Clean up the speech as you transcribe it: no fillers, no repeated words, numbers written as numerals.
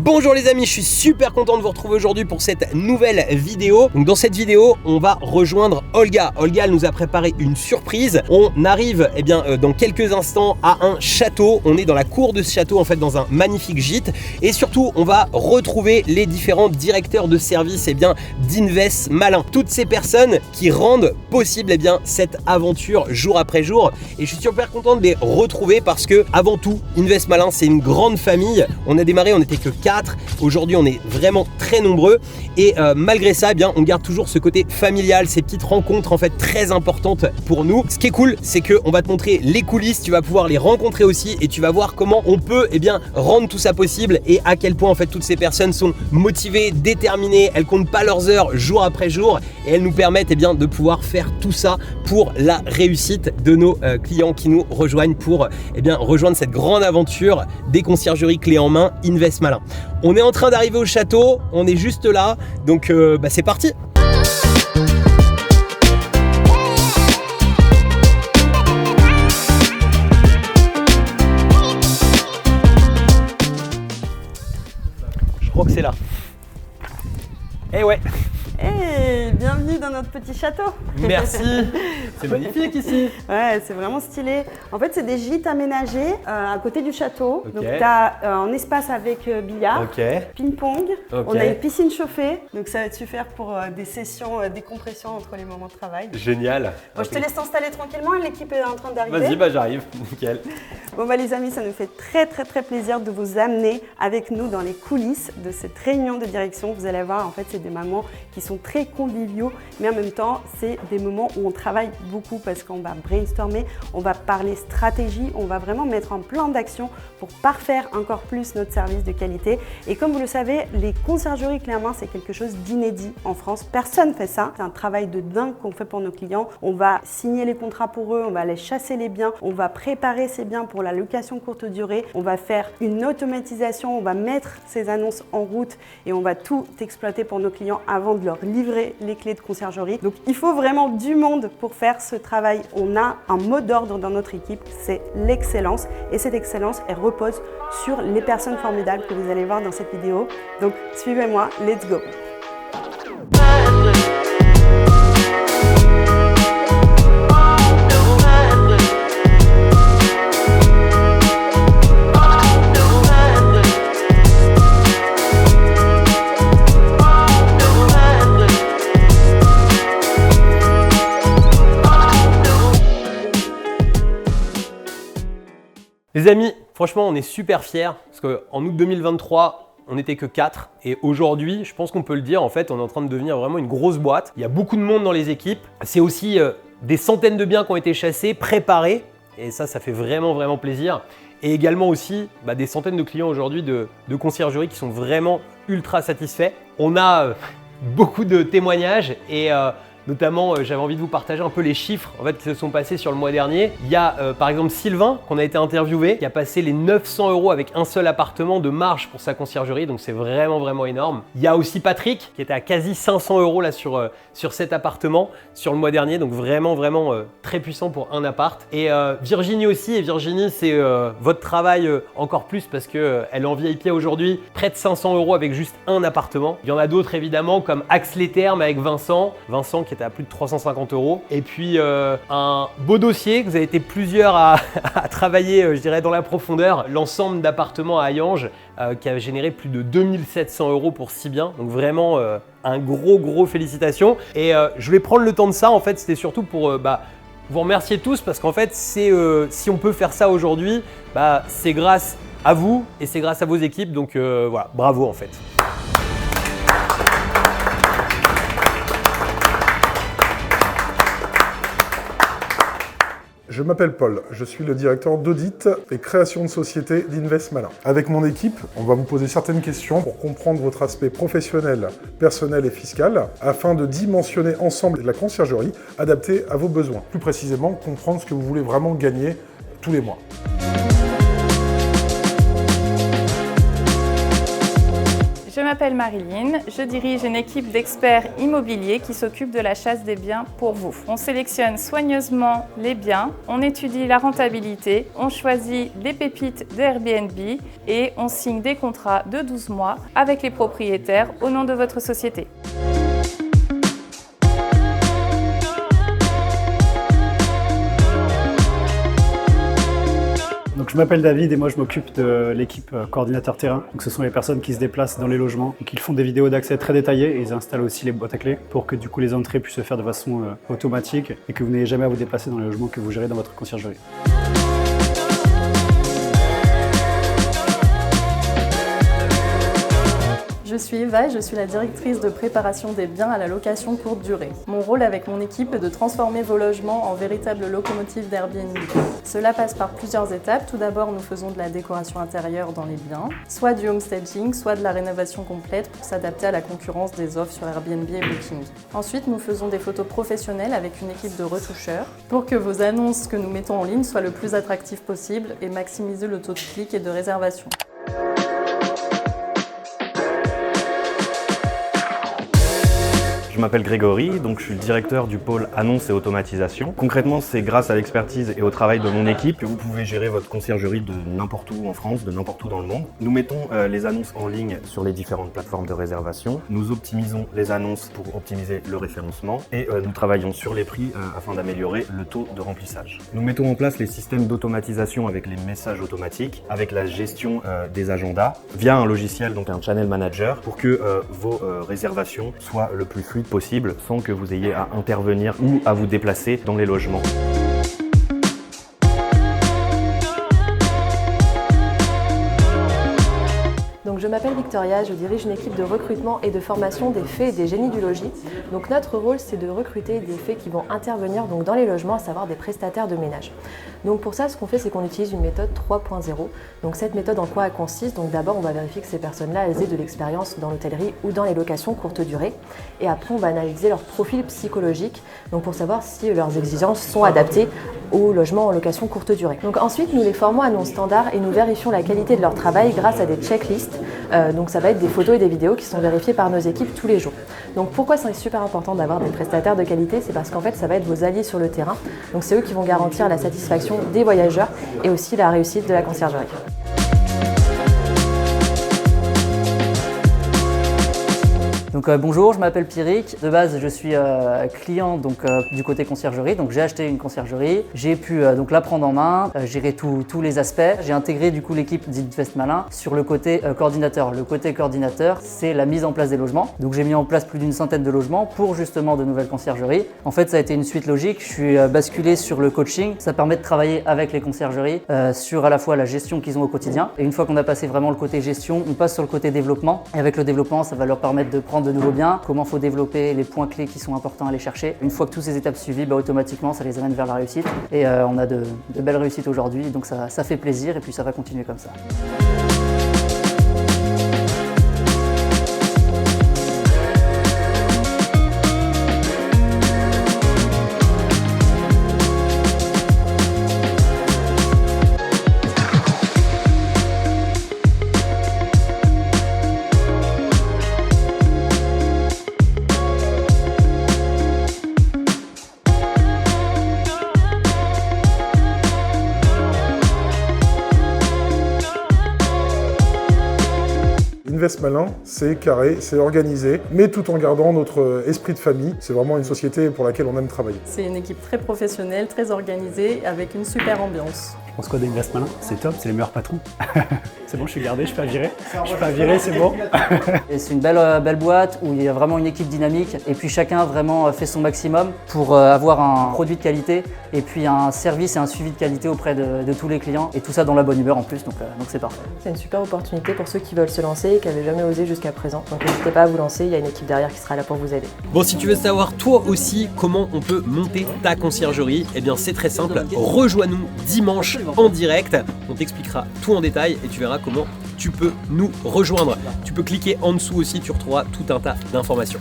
Bonjour les amis, je suis super content de vous retrouver aujourd'hui pour cette nouvelle vidéo. Donc dans cette vidéo, on va rejoindre Olga. Olga, elle nous a préparé une surprise. On arrive dans quelques instants à un château. On est dans la cour de ce château, en fait, dans un magnifique gîte. Et surtout, on va retrouver les différents directeurs de service d'Invest Malin. Toutes ces personnes qui rendent possible cette aventure jour après jour. Et je suis super content de les retrouver parce que, avant tout, Invest Malin, c'est une grande famille. On a démarré, on n'était que 4. Aujourd'hui, on est vraiment très nombreux. Et malgré ça, on garde toujours ce côté familial, ces petites rencontres en fait très importantes pour nous. Ce qui est cool, c'est qu'on va te montrer les coulisses, tu vas pouvoir les rencontrer aussi et tu vas voir comment on peut rendre tout ça possible et à quel point en fait toutes ces personnes sont motivées, déterminées, elles comptent pas leurs heures jour après jour et elles nous permettent de pouvoir faire tout ça pour la réussite de nos clients qui nous rejoignent pour rejoindre cette grande aventure des conciergeries clés en main Invest Malin. On est en train d'arriver au château, on est juste là, donc c'est parti. Je crois que c'est là. Eh ouais. Hey, bienvenue dans notre petit château. Merci, c'est magnifique ici. Ouais, c'est vraiment stylé. En fait, c'est des gîtes aménagés à côté du château. Okay. Donc, tu as un espace avec billard, ping-pong. On a une piscine chauffée. Donc, ça va te suffire pour des sessions décompression entre les moments de travail. Génial. Bon, je te laisse t'installer tranquillement. L'équipe est en train d'arriver. Vas-y, j'arrive. Nickel. Bon, les amis, ça nous fait très plaisir de vous amener avec nous dans les coulisses de cette réunion de direction. Vous allez voir, en fait, c'est des moments qui sont très conviviaux, mais en même temps, c'est des moments où on travaille beaucoup parce qu'on va brainstormer, on va parler stratégie, on va vraiment mettre un plan d'action pour parfaire encore plus notre service de qualité. Et comme vous le savez, les conciergeries clés en main, c'est quelque chose d'inédit en France. Personne ne fait ça. C'est un travail de dingue qu'on fait pour nos clients. On va signer les contrats pour eux, on va aller chasser les biens, on va préparer ces biens pour la location courte durée, on va faire une automatisation, on va mettre ces annonces en route et on va tout exploiter pour nos clients avant de leur livrer les clés de conciergerie. Donc il faut vraiment du monde pour faire ce travail. On a un mot d'ordre dans notre équipe, c'est l'excellence. Et cette excellence, elle repose sur les personnes formidables que vous allez voir dans cette vidéo. Donc suivez-moi, let's go! Les amis, franchement, on est super fiers parce qu'en août 2023, on n'était que 4 et aujourd'hui, je pense qu'on peut le dire, en fait, on est en train de devenir vraiment une grosse boîte. Il y a beaucoup de monde dans les équipes. C'est aussi des centaines de biens qui ont été chassés, préparés et ça fait vraiment plaisir. Et également aussi des centaines de clients aujourd'hui de conciergerie qui sont vraiment ultra satisfaits. On a beaucoup de témoignages et notamment, j'avais envie de vous partager un peu les chiffres qui se sont passés sur le mois dernier. Il y a par exemple Sylvain, qu'on a été interviewé, qui a passé les 900 € avec un seul appartement de marge pour sa conciergerie, donc c'est vraiment énorme. Il y a aussi Patrick, qui était à quasi 500 € là sur cet appartement sur le mois dernier, donc vraiment très puissant pour un appart. Et Virginie aussi, et Virginie, c'est votre travail encore plus parce qu'elle est en VIP aujourd'hui, près de 500 € avec juste un appartement. Il y en a d'autres évidemment, comme Axe les Thermes avec Vincent qui était à plus de 350 €. Et puis un beau dossier que vous avez été plusieurs à travailler, je dirais, dans la profondeur, l'ensemble d'appartements à Hayange qui a généré plus de 2700 € pour 6 biens. Donc vraiment un gros félicitations. Et je voulais prendre le temps de ça, en fait, c'était surtout pour vous remercier tous parce qu'en fait, si on peut faire ça aujourd'hui, c'est grâce à vous et c'est grâce à vos équipes. Donc voilà, bravo en fait. Je m'appelle Paul, je suis le directeur d'audit et création de société d'Invest Malin. Avec mon équipe, on va vous poser certaines questions pour comprendre votre aspect professionnel, personnel et fiscal, afin de dimensionner ensemble la conciergerie adaptée à vos besoins. Plus précisément, comprendre ce que vous voulez vraiment gagner tous les mois. Je m'appelle Marilyn, je dirige une équipe d'experts immobiliers qui s'occupe de la chasse des biens pour vous. On sélectionne soigneusement les biens, on étudie la rentabilité, on choisit les pépites d'Airbnb et on signe des contrats de 12 mois avec les propriétaires au nom de votre société. Donc, je m'appelle David et moi je m'occupe de l'équipe coordinateur terrain. Donc, ce sont les personnes qui se déplacent dans les logements. Donc, ils font des vidéos d'accès très détaillées et ils installent aussi les boîtes à clés pour que du coup les entrées puissent se faire de façon automatique et que vous n'ayez jamais à vous déplacer dans les logements que vous gérez dans votre conciergerie. Je suis Eva et je suis la directrice de préparation des biens à la location courte durée. Mon rôle avec mon équipe est de transformer vos logements en véritables locomotives d'Airbnb. Cela passe par plusieurs étapes. Tout d'abord, nous faisons de la décoration intérieure dans les biens, soit du homestaging, soit de la rénovation complète pour s'adapter à la concurrence des offres sur Airbnb et Booking. Ensuite, nous faisons des photos professionnelles avec une équipe de retoucheurs pour que vos annonces que nous mettons en ligne soient le plus attractives possible et maximiser le taux de clic et de réservation. Je m'appelle Grégory, donc je suis le directeur du pôle annonces et automatisation. Concrètement, c'est grâce à l'expertise et au travail de mon équipe que vous pouvez gérer votre conciergerie de n'importe où en France, de n'importe où dans le monde. Nous mettons les annonces en ligne sur les différentes plateformes de réservation. Nous optimisons les annonces pour optimiser le référencement et nous travaillons sur les prix afin d'améliorer le taux de remplissage. Nous mettons en place les systèmes d'automatisation avec les messages automatiques, avec la gestion des agendas via un logiciel, donc un channel manager, pour que vos réservations soient le plus fluides possible sans que vous ayez à intervenir ou à vous déplacer dans les logements. Donc je m'appelle Victoria, je dirige une équipe de recrutement et de formation des fées et des génies du logis. Donc notre rôle, c'est de recruter des fées qui vont intervenir donc dans les logements, à savoir des prestataires de ménage. Donc pour ça, ce qu'on fait, c'est qu'on utilise une méthode 3.0. Donc cette méthode, en quoi elle consiste? Donc d'abord, on va vérifier que ces personnes-là, elles aient de l'expérience dans l'hôtellerie ou dans les locations courte durée. Et après, on va analyser leur profil psychologique, donc pour savoir si leurs exigences sont adaptées au logement en location courte durée. Donc ensuite, nous les formons à nos standards et nous vérifions la qualité de leur travail grâce à des checklists. Donc ça va être des photos et des vidéos qui sont vérifiées par nos équipes tous les jours. Donc pourquoi c'est super important d'avoir des prestataires de qualité? C'est parce qu'en fait, ça va être vos alliés sur le terrain. Donc c'est eux qui vont garantir la satisfaction des voyageurs et aussi la réussite de la conciergerie. Donc bonjour, je m'appelle Pierrick. De base, je suis client du côté conciergerie. Donc j'ai acheté une conciergerie. J'ai pu donc la prendre en main, gérer tous les aspects. J'ai intégré du coup l'équipe d'Invest Malin sur le côté coordinateur. Le côté coordinateur, c'est la mise en place des logements. Donc j'ai mis en place plus d'une centaine de logements pour justement de nouvelles conciergeries. En fait, ça a été une suite logique. Je suis basculé sur le coaching. Ça permet de travailler avec les conciergeries sur à la fois la gestion qu'ils ont au quotidien. Et une fois qu'on a passé vraiment le côté gestion, on passe sur le côté développement. Et avec le développement, ça va leur permettre de prendre de nouveaux biens, comment il faut développer les points clés qui sont importants à aller chercher. Une fois que toutes ces étapes suivies, automatiquement ça les amène vers la réussite et on a de belles réussites aujourd'hui, donc ça fait plaisir et puis ça va continuer comme ça. Invest Malin, c'est carré, c'est organisé, mais tout en gardant notre esprit de famille. C'est vraiment une société pour laquelle on aime travailler. C'est une équipe très professionnelle, très organisée, avec une super ambiance. Je pense quoi d'Invest Malin? C'est top, c'est les meilleurs patrons. C'est bon, je suis gardé, je suis pas viré. Je suis pas viré, c'est bon. Et c'est une belle boîte où il y a vraiment une équipe dynamique et puis chacun vraiment fait son maximum pour avoir un produit de qualité et puis un service et un suivi de qualité auprès de tous les clients et tout ça dans la bonne humeur en plus, donc c'est parfait. C'est une super opportunité pour ceux qui veulent se lancer et qui n'avaient jamais osé jusqu'à présent. Donc n'hésitez pas à vous lancer, il y a une équipe derrière qui sera là pour vous aider. Bon, si tu veux savoir toi aussi comment on peut monter ta conciergerie, eh bien c'est très simple, rejoins-nous dimanche en direct, on t'expliquera tout en détail et tu verras comment tu peux nous rejoindre. Tu peux cliquer en dessous aussi, tu retrouveras tout un tas d'informations.